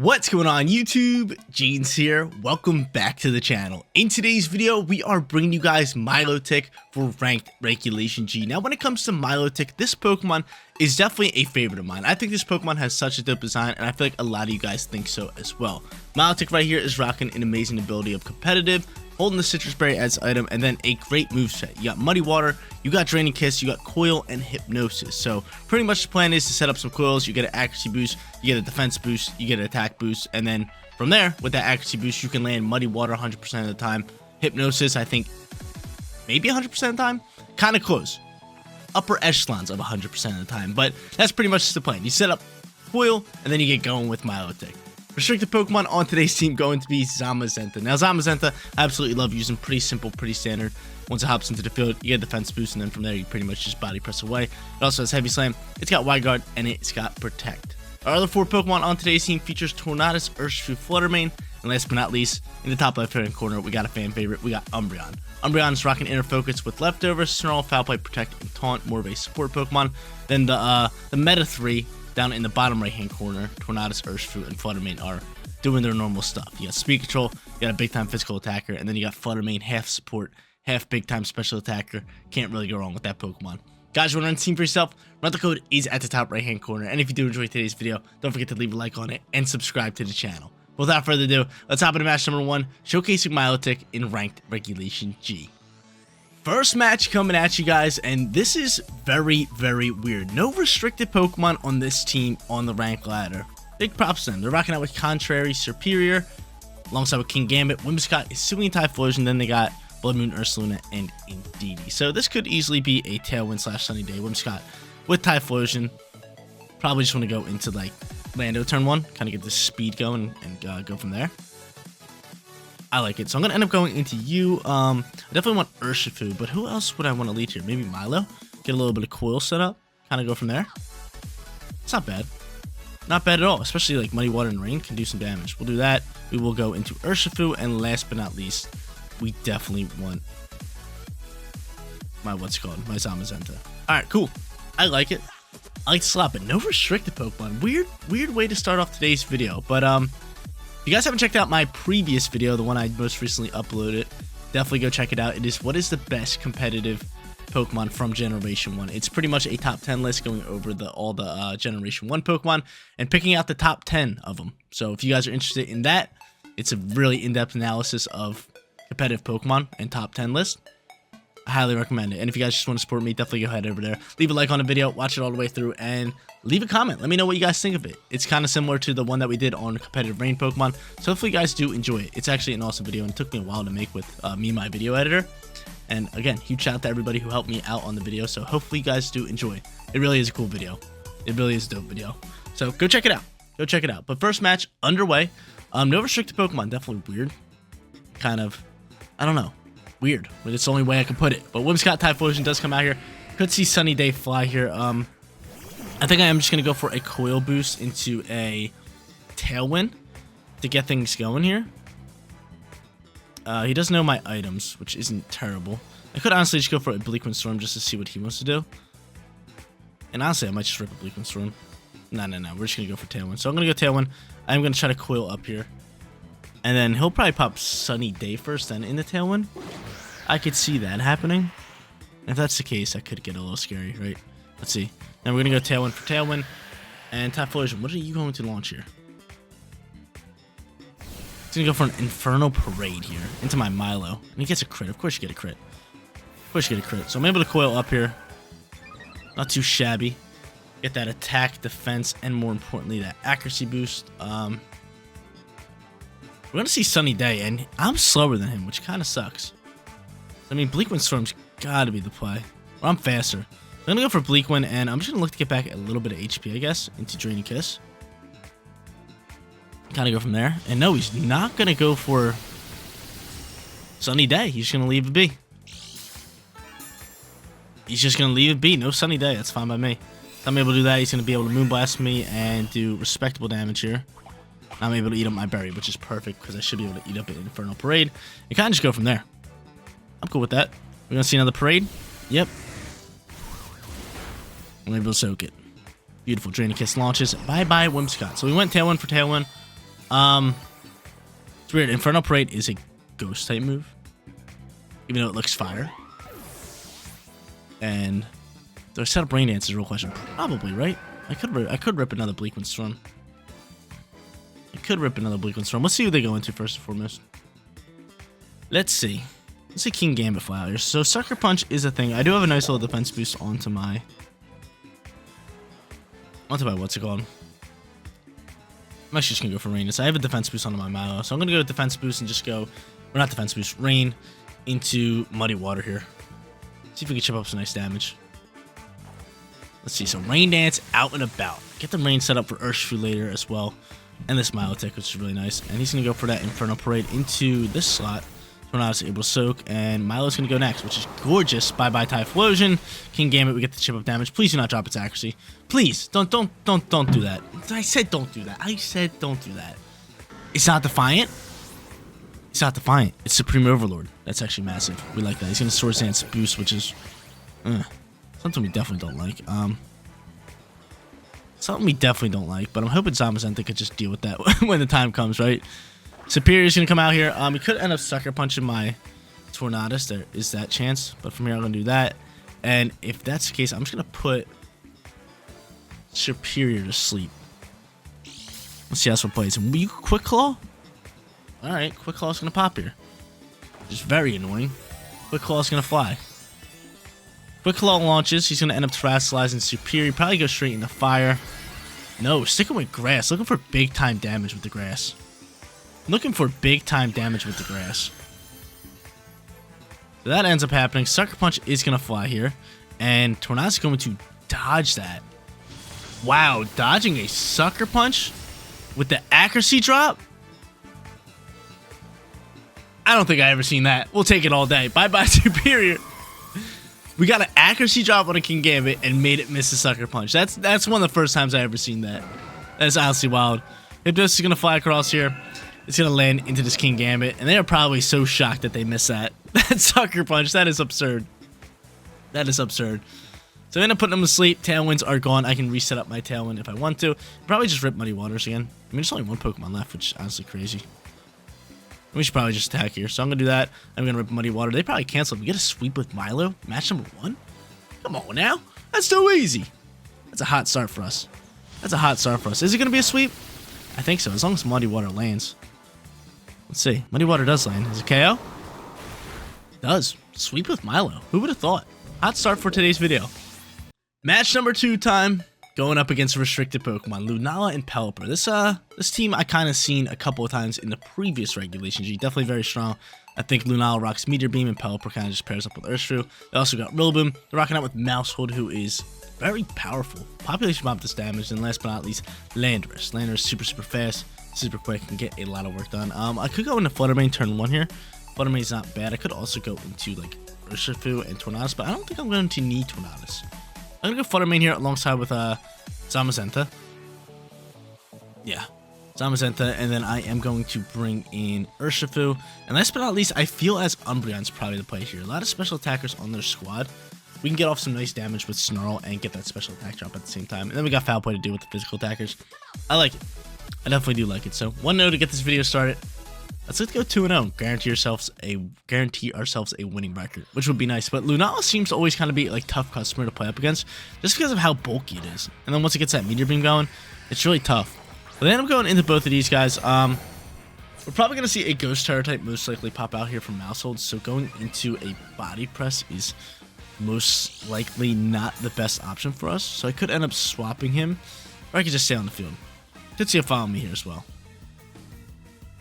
What's going on YouTube? Jeans here. Welcome back to the channel. In today's video, we are bringing you guys Milotic for ranked regulation G. Now, when it comes to Milotic, this Pokemon is definitely a favorite of mine. I think this Pokemon has such a dope design, and I feel like a lot of you guys think so as well. Milotic right here is rocking an amazing ability of competitive, holding the Citrus Berry as item, and then a great moveset. You got Muddy Water, you got Draining Kiss, you got Coil, and Hypnosis. So pretty much the plan is to set up some coils, you get an accuracy boost, you get a defense boost, you get an attack boost, and then from there, with that accuracy boost, you can land Muddy Water 100% of the time. Hypnosis, I think, maybe 100% of the time? Kind of close. Upper echelons of 100% of the time, but that's pretty much the plan. You set up Coil, and then you get going with Milotic. Restricted Pokemon on today's team going to be Zamazenta. Now, Zamazenta, I absolutely love using. Pretty simple, pretty standard. Once it hops into the field, you get a defense boost, and then from there, you pretty much just body press away. It also has Heavy Slam, it's got Wide Guard, and it's got Protect. Our other four Pokemon on today's team features Tornadus, Urshifu, Fluttermane, and last but not least, in the top left-hand corner, we got a fan favorite, we got Umbreon. Umbreon is rocking Inner Focus with Leftovers, Snarl, Foul Play, Protect, and Taunt, more of a support Pokemon. Then the Meta 3, down in the bottom right-hand corner, Tornadus, Urshifu, and Fluttermane are doing their normal stuff. You got Speed Control, you got a big-time physical attacker, and then you got Fluttermane, half support, half big-time special attacker. Can't really go wrong with that Pokemon. Guys, you want to run the team for yourself? Rental code is at the top right-hand corner, and if you do enjoy today's video, don't forget to leave a like on it and subscribe to the channel. Without further ado, let's hop into match number 1, showcasing Milotic in ranked regulation G. First match coming at you guys, and this is very, very weird. No restricted Pokemon on this team on the rank ladder. Big props to them. They're rocking out with Contrary, Superior, alongside with King Gambit, Whimsicott, Hisuian Typhlosion, then they got Blood Moon, Ursaluna, and Indeedee. So this could easily be a Tailwind / Sunny Day. Whimsicott with Typhlosion. Probably just want to go into like Lando turn 1, kind of get the speed going and go from there. I like it. So I'm going to end up going into you. I definitely want Urshifu, but who else would I want to lead here? Maybe Milo? Get a little bit of Coil set up. Kind of go from there. It's not bad. Not bad at all, especially like Muddy Water and Rain can do some damage. We'll do that. We will go into Urshifu, and last but not least, we definitely want my my Zamazenta. Alright, cool. I like it. I like to slap it. No restricted Pokemon. Weird way to start off today's video. But if you guys haven't checked out my previous video, the one I most recently uploaded, definitely go check it out. It is what is the best competitive Pokemon from Generation 1. It's pretty much a top 10 list going over all the Generation 1 Pokemon and picking out the top 10 of them. So if you guys are interested in that, it's a really in-depth analysis of competitive Pokemon and top 10 list. I highly recommend it. And if you guys just want to support me, definitely go ahead over there. Leave a like on the video, watch it all the way through, and leave a comment. Let me know what you guys think of it. It's kind of similar to the one that we did on competitive rain Pokemon. So hopefully you guys do enjoy it. It's actually an awesome video, and it took me a while to make with me and my video editor. And again, huge shout out to everybody who helped me out on the video. So hopefully you guys do enjoy. It really is a cool video. It really is a dope video. So go check it out. Go check it out. But first match underway. No restricted Pokemon. Definitely weird. Kind of, I don't know. Weird. But it's the only way I can put it. But Whimsicott Typhlosion does come out here. Could see Sunny Day fly here. I think I am just going to go for a Coil boost into a Tailwind to get things going here. He doesn't know my items, which isn't terrible. I could honestly just go for a Bleak Wind Storm just to see what he wants to do. And honestly, I might just rip a Bleak Wind Storm. No. We're just going to go for Tailwind. So I'm going to go Tailwind. I'm going to try to Coil up here. And then he'll probably pop Sunny Day first, then into Tailwind. I could see that happening. If that's the case, that could get a little scary, right? Let's see. Now we're going to go Tailwind for Tailwind. And Typhlosion, what are you going to launch here? He's going to go for an Inferno Parade here into my Milo. And he gets a crit. Of course you get a crit. Of course you get a crit. So I'm able to Coil up here. Not too shabby. Get that attack, defense, and more importantly, that accuracy boost. We're going to see Sunny Day, and I'm slower than him, which kind of sucks. I mean, Bleak Wind Storm's got to be the play. Or I'm faster. I'm going to go for Bleak Wind, and I'm just going to look to get back a little bit of HP, I guess, into Draining Kiss. Kind of go from there. And no, he's not going to go for Sunny Day. He's just going to leave it be. He's just going to leave it be. No Sunny Day. That's fine by me. If I'm able to do that, he's going to be able to Moonblast me and do respectable damage here. I'm able to eat up my berry, which is perfect because I should be able to eat up an Infernal Parade and kind of just go from there. I'm cool with that. We're going to see another Parade. Yep. I'm able to soak it. Beautiful. Draining Kiss launches. Bye-bye, Whimsicott. So we went Tailwind for Tailwind. It's weird. Infernal Parade is a ghost type move, even though it looks fire. And do I set up Rain Dance is a real question. Probably, right? I could rip another Bleak Wind Storm. Let's see who they go into first and foremost. Let's see King Gambit fly out here. So Sucker Punch is a thing. I do have a nice little defense boost onto my what's it called? I'm actually just gonna go for Rain. I have a defense boost onto my Milo, so I'm gonna go with defense boost and just go, or not defense boost, Rain into Muddy Water here. See if we can chip up some nice damage. Let's see. So Rain Dance out and about. Get the Rain set up for Urshifu later as well. And this Milotic, which is really nice. And he's going to go for that Infernal Parade into this slot. Tornado's able to soak. And Milo's going to go next, which is gorgeous. Bye-bye Typhlosion. King Gambit, we get the chip up damage. Please do not drop its accuracy. Please, don't do that. I said don't do that. It's not Defiant. It's Supreme Overlord. That's actually massive. We like that. He's going to Swords Dance boost, which is something we definitely don't like. But I'm hoping Zamazenta could just deal with that when the time comes, right? Superior's going to come out here. He could end up Sucker Punching my Tornadus. There is that chance. But from here, I'm going to do that. And if that's the case, I'm just going to put Superior to sleep. Let's see how this one plays. Will you Quick Claw? Alright, Quick Claw's going to pop here. Which is very annoying. Quick Claw's going to fly. Quick Claw launches. He's going to end up Terastallizing Superior. Probably go straight into fire. No, sticking with grass. Looking for big time damage with the grass. So that ends up happening. Sucker Punch is going to fly here. And Tornado's going to dodge that. Wow, dodging a Sucker Punch with the accuracy drop? I don't think I ever seen that. We'll take it all day. Bye-bye Superior. We got an accuracy drop on a King Gambit and made it miss a Sucker Punch. That's one of the first times I ever seen that. That's honestly wild. Hypnos is going to fly across here. It's going to land into this King Gambit. And they are probably so shocked that they missed that. That Sucker Punch. That is absurd. So I end up putting them to sleep. Tailwinds are gone. I can reset up my Tailwind if I want to. Probably just rip Muddy Waters again. I mean, there's only one Pokemon left, which is honestly crazy. We should probably just attack here. So I'm going to do that. I'm going to rip Muddy Water. They probably canceled. We get a sweep with Milo. Match number 1? Come on now. That's too easy. That's a hot start for us. Is it going to be a sweep? I think so, as long as Muddy Water lands. Let's see. Muddy Water does land. Is it KO? It does. Sweep with Milo. Who would have thought? Hot start for today's video. Match number 2 time. Going up against restricted Pokemon, Lunala and Pelipper. This team I kind of seen a couple of times in the previous Regulation G. Definitely very strong. I think Lunala rocks Meteor Beam and Pelipper kind of just pairs up with Urshifu. They also got Rillaboom. They're rocking out with Mousehold, who is very powerful. Population bomb this damage. And last but not least, Landorus. Landorus super fast, super quick, and get a lot of work done. I could go into Flutter Mane turn 1 here. Flutter Mane's not bad. I could also go into like Urshifu and Tornadus, but I don't think I'm going to need Tornadus. I'm going to go Flutter Mane here alongside with Zamazenta. Yeah, Zamazenta, and then I am going to bring in Urshifu. And last but not least, I feel as Umbreon's probably the play here. A lot of special attackers on their squad. We can get off some nice damage with Snarl and get that special attack drop at the same time. And then we got Foul Play to do with the physical attackers. I like it. I definitely do like it. So 1-0 to get this video started. Let's go 2-0. Guarantee ourselves a winning record, which would be nice. But Lunala seems to always kind of be like tough customer to play up against, just because of how bulky it is. And then once it gets that Meteor Beam going, it's really tough. But then I'm going into both of these guys. We're probably going to see a Ghost Terror type most likely pop out here from Mousehold. So going into a Body Press is most likely not the best option for us. So I could end up swapping him, or I could just stay on the field. Could see a Follow Me here as well.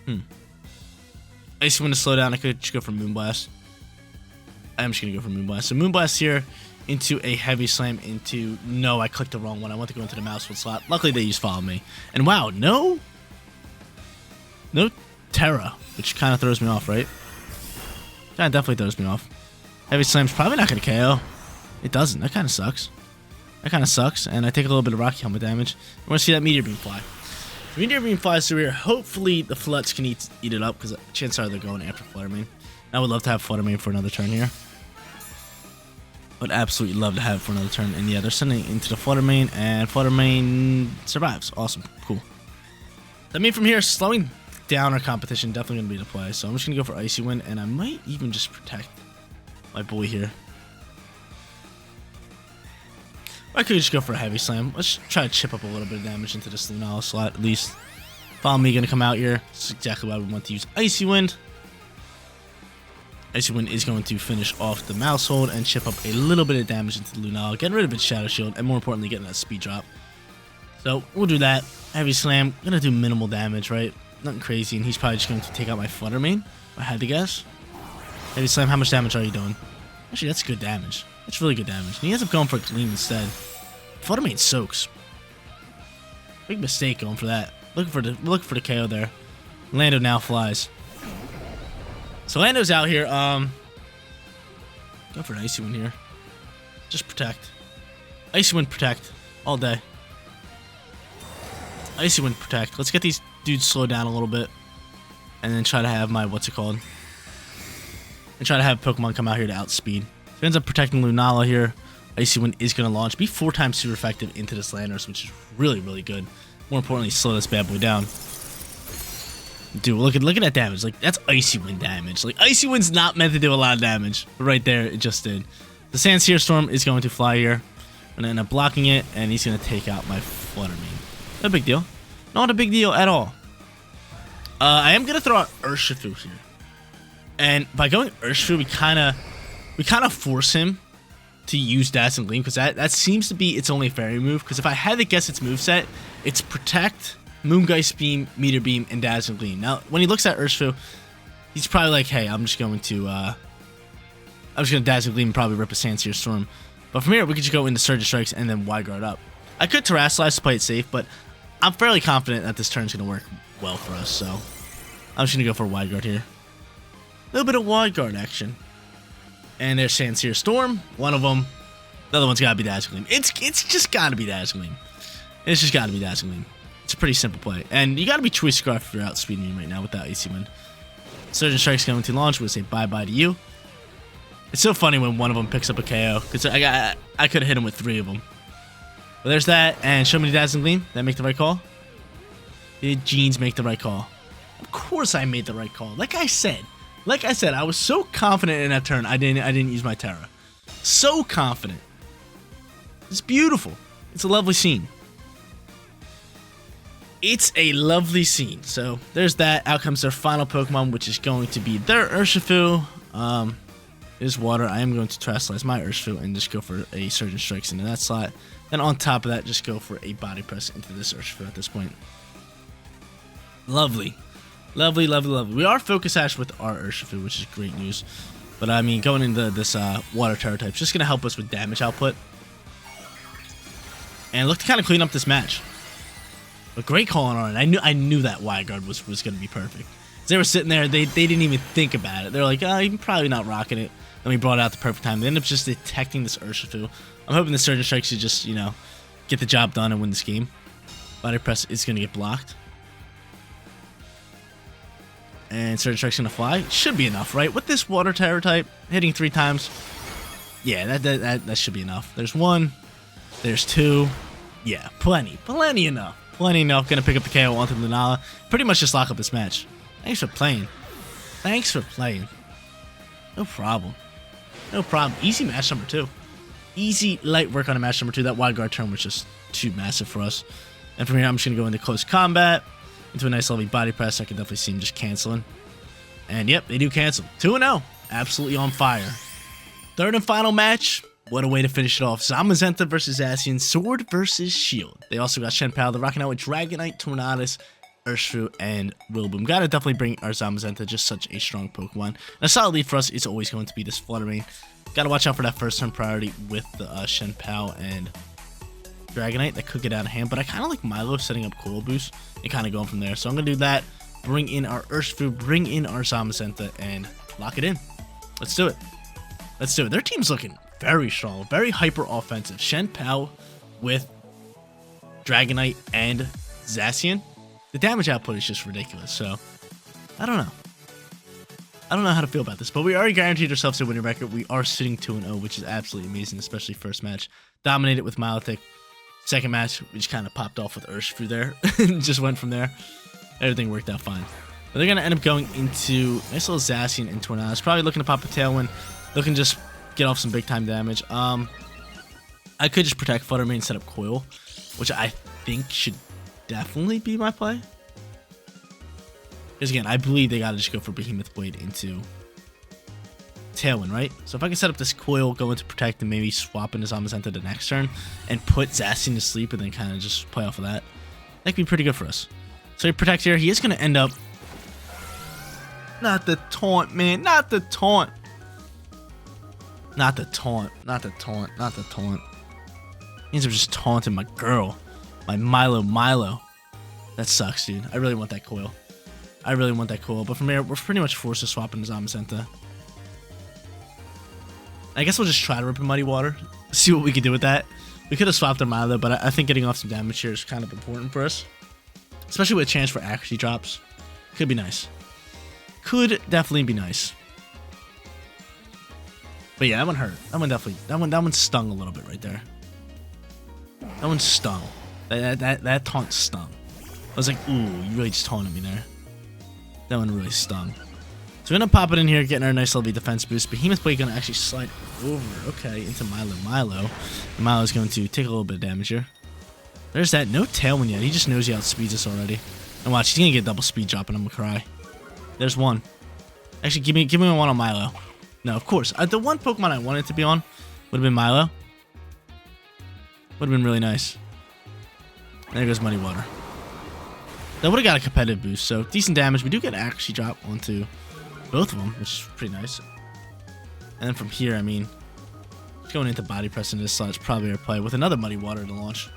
I just want to slow down. I could just go for Moonblast. I'm just going to go for Moonblast. So Moonblast here into a Heavy Slam into... No, I clicked the wrong one. I want to go into the Mousehold slot. Luckily, they used Follow Me. And wow, no Terra, which kind of throws me off, right? Kind of definitely throws me off. Heavy Slam's probably not going to KO. It doesn't. That kind of sucks. And I take a little bit of Rocky Helmet damage. I want to see that Meteor Beam fly. Meteor Beam flies through here. Hopefully the Fluts can eat it up, because chances are they're going after Flutter Mane. I would love to have Flutter Mane for another turn here. Would absolutely love to have it for another turn. And yeah, they're sending it into the Flutter Mane, and Flutter Mane survives. Awesome. Cool. I mean, from here, slowing down our competition definitely going to be the play. So I'm just going to go for Icy Wind, and I might even just protect my boy here. I could just go for a Heavy Slam. Let's try to chip up a little bit of damage into this Lunala slot, at least. Follow me, going to come out here. This is exactly why we want to use Icy Wind. Icy Wind is going to finish off the Mouse Hold and chip up a little bit of damage into the Lunala, getting rid of its Shadow Shield, and more importantly, getting that speed drop. So we'll do that. Heavy Slam, gonna do minimal damage, right? Nothing crazy, and he's probably just going to take out my Flutter Mane, if I had to guess. Heavy Slam, how much damage are you doing? Actually, that's good damage. That's really good damage. And he ends up going for a Gleam instead. Flutter Mane soaks. Big mistake going for that. Looking for the KO there. Lando now flies. So Lando's out here. Go for an Icy Wind here. Just protect. Icy Wind protect all day. Icy Wind protect. Let's get these dudes slowed down a little bit, and then try to have my and try to have Pokemon come out here to outspeed. So he ends up protecting Lunala here. Icy Wind is going to launch, be 4 times super effective into this Landorus, which is really, really good. More importantly, slow this bad boy down. Dude, look at that damage. Like, that's Icy Wind damage. Like, Icy Wind's not meant to do a lot of damage, but right there, it just did. The Sandsear Storm is going to fly here. I'm going to end up blocking it, and he's going to take out my Flutter Mane. Not a big deal. Not a big deal at all. I am going to throw out Urshifu here. And by going Urshifu, we kind of force him to use Dazzling Gleam, because that seems to be its only fairy move. Because if I had to guess its moveset, it's Protect, Moongeist Beam, Meteor Beam, and Dazzling Gleam. Now, when he looks at Urshifu, he's probably like, hey, I'm just going to Dazzling Gleam and probably rip a Sandsear Storm. But from here, we could just go into Surge Strikes and then Wide Guard up. I could Terrasilize to play it safe, but I'm fairly confident that this turn's going to work well for us, so I'm just going to go for a Wide Guard here. A little bit of Wide Guard action. And there's Sandsear Storm, one of them. The other one's got to be Dazzling Gleam. It's just got to be Dazzling Gleam. It's just got to be Dazzling Gleam. It's a pretty simple play. And you got to be Choice Scarf if you're outspeeding me right now with that Icy Wind. Surge Strike's going to launch. We'll say bye-bye to you. It's so funny when one of them picks up a KO, because I could have hit him with 3 of them. But there's that, and show me the Dazzling Gleam. Did I make the right call? Did Jeans make the right call? Of course I made the right call. Like I said, I was so confident in that turn. I didn't use my Terra. So confident. It's beautiful. It's a lovely scene. It's a lovely scene. So there's that. Out comes their final Pokemon, which is going to be their Urshifu. Is water. I am going to Terrasilize my Urshifu and just go for a Surge Strikes into that slot. Then on top of that, just go for a Body Press into this Urshifu at this point. Lovely. Lovely, lovely, lovely. We are Focus Sash with our Urshifu, which is great news. But I mean, going into this Water Terror type is just going to help us with damage output. And look to kind of clean up this match. But great call on our end. I knew that Wide Guard was going to be perfect. They were sitting there, they didn't even think about it. They're like, oh, you're probably not rocking it. Then we brought it out the perfect time. They end up just detecting this Urshifu. I'm hoping the Surge Strike should just, get the job done and win this game. Body Press is going to get blocked. And Surge Strike's going to fly. Should be enough, right? With this Water Terror type, hitting 3 times. Yeah, that should be enough. There's 1. There's 2. Yeah, plenty enough. Plenty enough. Going to pick up the KO onto Lunala. Pretty much just lock up this match. Thanks for playing. No problem. Easy match number 2. Easy, light work on a match number 2. That Wide Guard turn was just too massive for us. And from here, I'm just going to go into close combat. Into a nice lovely Body Press. I can definitely see him just canceling. And yep, they do cancel. 2-0. Absolutely on fire. Third and final match. What a way to finish it off. Zamazenta versus Zacian. Sword versus Shield. They also got Shenpao. They're rocking out with Dragonite, Tornadus, Urshifu, and Rillaboom. Gotta definitely bring our Zamazenta, just such a strong Pokemon. And a solid lead for us is always going to be this Flutter Mane. Gotta watch out for that first turn priority with the Shenpao and Dragonite. That could get out of hand, but I kind of like Milo setting up Coil Boost and kind of going from there. So I'm gonna do that, bring in our Urshifu, bring in our Zamazenta, and lock it in. Let's do it. Their team's looking very strong, very hyper offensive. Shenpao with Dragonite and Zacian. The damage output is just ridiculous, so I don't know how to feel about this, but we already guaranteed ourselves a winning record. We are sitting 2-0, which is absolutely amazing, especially first match. Dominated with Milotic. Second match, we just kind of popped off with Urshifu there. Just went from there. everything worked out fine. But they're going to end up going into nice little Zacian and Tornadus. Probably looking to pop a Tailwind. Looking to just get off some big time damage. I could just protect Flutter Mane and set up Coil, which I think should definitely be my play. Because again, I believe they got to just go for Behemoth Blade into Tailwind, right? So if I can set up this Coil, go into Protect, and maybe swap into Zamazenta the next turn, and put Zacian to sleep, and then kind of just play off of that, that could be pretty good for us. So he Protect here. He is going to end up... Not the taunt, man. Not the taunt. Not the taunt. Not the taunt. Not the taunt. He ends up just taunting my girl. My Milo. That sucks, dude. I really want that Coil. I really want that Coil. But from here, we're pretty much forced to swap into Zamazenta. I guess we'll just try to rip a Muddy Water. See what we can do with that. We could have swapped our Milo, but I think getting off some damage here is kind of important for us. Especially with a chance for accuracy drops. Could be nice. Could definitely be nice. But yeah, that one hurt. That one definitely... That one stung a little bit right there. That one stung. That taunt stung. I was like, ooh, you really just taunted me there. That one really stung. So we're going to pop it in here, getting our nice little defense boost. Behemoth Blade going to actually slide over, okay, into Milo. And Milo's going to take a little bit of damage here. There's that. No Tailwind yet. He just knows he outspeeds us already. And watch, he's going to get double speed drop and I'm going to cry. There's one. Actually, give me one on Milo. No, of course. The one Pokemon I wanted to be on would have been Milo. Would have been really nice. And there goes Muddy Water. That would have got a competitive boost, so decent damage. We do get an accuracy drop onto both of them, which is pretty nice. And then from here, I mean, going into Body Press into this slot is probably our play with another Muddy Water to launch.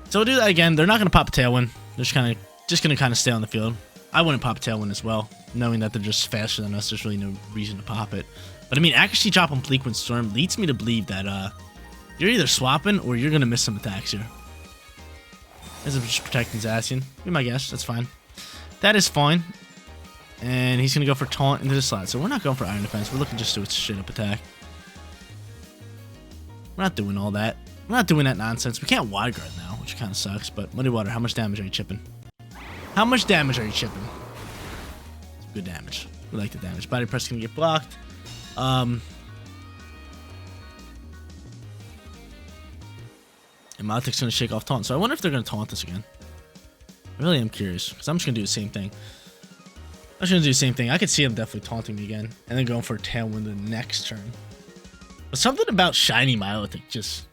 So we'll do that again. They're not going to pop a Tailwind. They're just going to kind of stay on the field. I wouldn't pop a Tailwind as well, knowing that they're just faster than us. There's really no reason to pop it. But I mean, accuracy drop on Bleakwind Storm leads me to believe that you're either swapping or you're going to miss some attacks here. As if just protecting Zacian. Be my guess. That's fine. That is fine. And he's going to go for Taunt into the slot. So we're not going for Iron Defense. We're looking just to do a straight-up attack. We're not doing all that. We're not doing that nonsense. We can't Wide Guard now, which kind of sucks. But Muddy Water, how much damage are you chipping? How much damage are you chipping? Good damage. We like the damage. Body Press can get blocked. And Milotic's going to shake off Taunt. So I wonder if they're going to Taunt us again. I really am curious. Because I'm just going to do the same thing. I'm just going to do the same thing. I could see them definitely taunting me again. And then going for a Tailwind the next turn. But something about Shiny Milotic just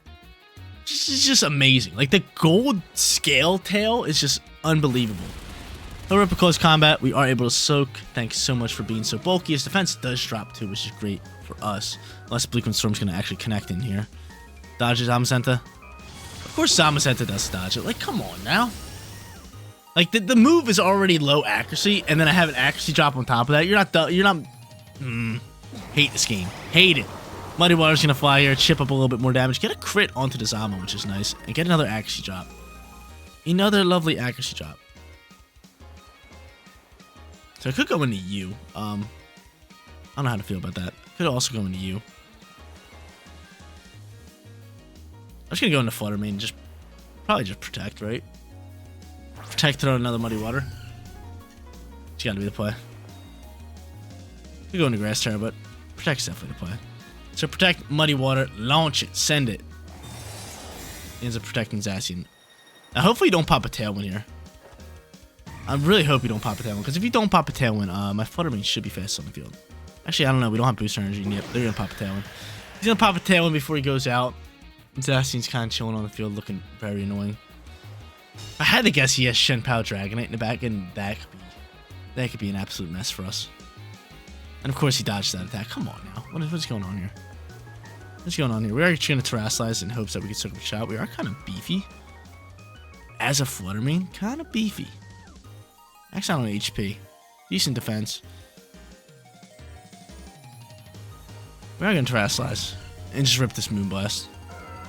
amazing. Like the gold scale tail is just unbelievable. Though we're up a close combat, we are able to soak. Thanks so much for being so bulky. His defense does drop too, which is great for us. Unless Bleakwind Storm's going to actually connect in here. Dodges Zamazenta. Of course Zamazenta does dodge it. Like, come on now. Like, the move is already low accuracy, and then I have an accuracy drop on top of that. You're not... hate this game. Hate it. Muddy Water's going to fly here, chip up a little bit more damage. Get a crit onto the Zama, which is nice. And get another accuracy drop. Another lovely accuracy drop. So I could go into U. I don't know how to feel about that. Could also go into U. I'm just going to go into Flutter Mane. Probably just Protect, right? Protect, throw another Muddy Water. It's got to be the play. Could go into Grass Terror, but Protect's definitely the play. So Protect, Muddy Water, launch it, send it. He ends up protecting Zacian. Now hopefully you don't pop a Tailwind here. I really hope you don't pop a Tailwind, because if you don't pop a Tailwind, my Flutter Mane should be fast on the field. Actually, I don't know. We don't have Booster Energy yet. They're going to pop a Tailwind. He's going to pop a Tailwind before he goes out. Zacian's kind of chilling on the field, looking very annoying. I had to guess he has Shenpao Dragonite in the back, and that could be an absolute mess for us. And of course he dodged that attack. Come on now. What's going on here? What's going on here? We are actually going to Terrasilize in hopes that we can circle the shot. We are kind of beefy. As a Flutter Mane, kind of beefy. Actually, on HP. Decent defense. We are going to Terrasilize and just rip this Moonblast.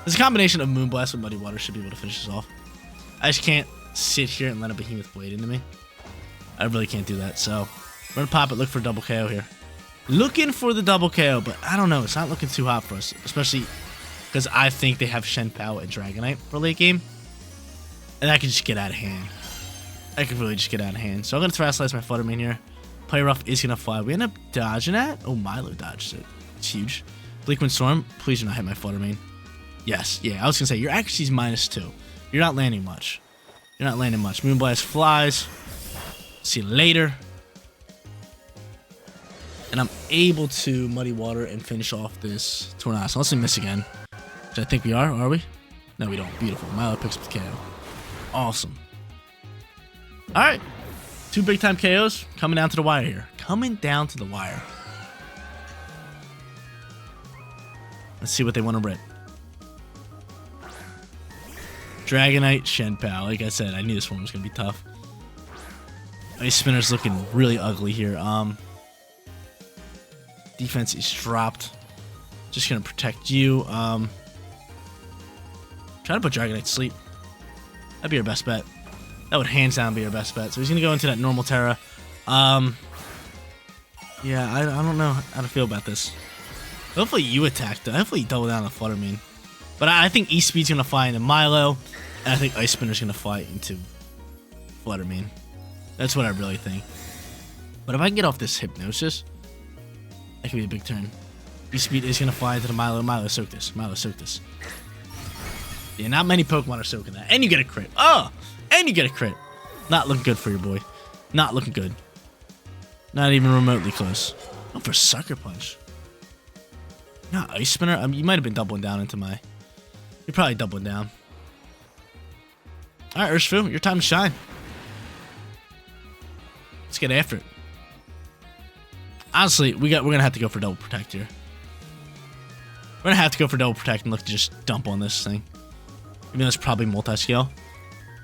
This combination of Moonblast and Muddy Water should be able to finish this off. I just can't sit here and let a Behemoth Blade into me. I really can't do that, so we're going to pop it, look for a double KO here. Looking for the double KO, but I don't know. It's not looking too hot for us, especially because I think they have Shenpao and Dragonite for late game. And that can just get out of hand. that could really just get out of hand. So I'm going to Terrasilize my Flutter Mane here. Play Rough is going to fly. We end up dodging that. Oh, Milo dodged it. It's huge. Bleakwind Storm, please do not hit my Flutter Mane. Yes, yeah, I was going to say, your accuracy is -2. You're not landing much. You're not landing much. Moonblast flies. See you later. And I'm able to Muddy Water and finish off this Tornado. Unless we miss again. Which I think we are we? No, we don't. Beautiful. Milo picks up the KO. Awesome. Alright. 2 big time KOs coming down to the wire here. Coming down to the wire. Let's see what they want to rip. Dragonite, Shenpao. Like I said, I knew this one was going to be tough. Ice Spinner's looking really ugly here. Defense is dropped. Just going to protect you. Try to put Dragonite to sleep. That'd be our best bet. That would hands down be our best bet. So he's going to go into that normal Terra. Yeah, I don't know how to feel about this. Hopefully you attack, though. Hopefully you double down on the Flutter Mane. But I think E-Speed's going to fly into Milo. And I think Ice Spinner's going to fly into Flutter Mane. That's what I really think. But if I can get off this Hypnosis, that could be a big turn. E-Speed is going to fly into the Milo. Milo, soak this. Milo, soak this. Yeah, not many Pokemon are soaking that. And you get a crit. Oh! And you get a crit. Not looking good for your boy. Not looking good. Not even remotely close. Oh, for Sucker Punch. No, Ice Spinner? I mean, you might have been doubling down into my... You're probably doubling down. Alright, Urshifu, your time to shine. Let's get after it. Honestly, we're going to have to go for Double Protect here. We're going to have to go for Double Protect and look to just dump on this thing. Even though it's probably multi-scale.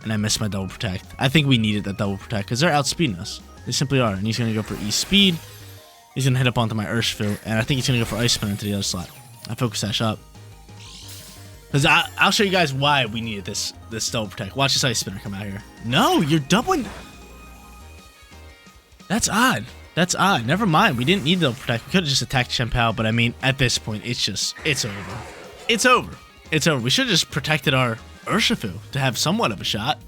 And I missed my Double Protect. I think we needed that Double Protect because they're outspeeding us. They simply are. And he's going to go for E-Speed. He's going to hit up onto my Urshifu. And I think he's going to go for Ice Spinner into the other slot. I Focus Sash up. Because I'll show you guys why we needed this Double Protect. Watch this Ice Spinner come out here. No, you're doubling. That's odd. That's odd. Never mind. We didn't need Double Protect. We could have just attacked Shenpao. But I mean, at this point, it's over. It's over. It's over. We should have just protected our Urshifu to have somewhat of a shot.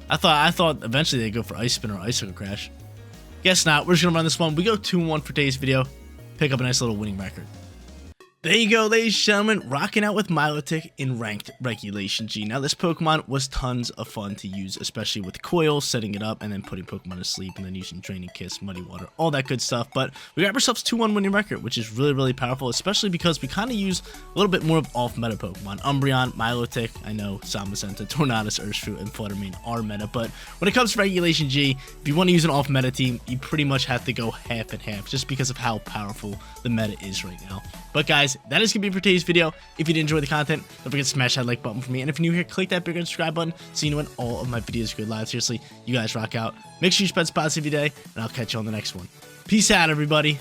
I thought eventually they'd go for Ice Spinner or Icicle Crash. Guess not. We're just going to run this one. We go 2-1 for today's video. Pick up a nice little winning record. There you go, ladies and gentlemen, rocking out with Milotic in Ranked Regulation G. Now, this Pokemon was tons of fun to use, especially with Coil, setting it up, and then putting Pokemon to sleep, and then using Draining Kiss, Muddy Water, all that good stuff. But we got ourselves 2-1 winning record, which is really, really powerful, especially because we kind of use a little bit more of off-meta Pokemon. Umbreon, Milotic, I know, Zamazenta, Tornadus, Urshifu, and Flutter Mane are meta, but when it comes to Regulation G, if you want to use an off-meta team, you pretty much have to go half and half, just because of how powerful the meta is right now. But guys, that is going to be it for today's video. If you did enjoy the content, don't forget to smash that like button for me. And if you're new here, click that bigger subscribe button so you know when all of my videos go live. Seriously, you guys rock out. Make sure you spread positivity today, and I'll catch you on the next one. Peace out, everybody.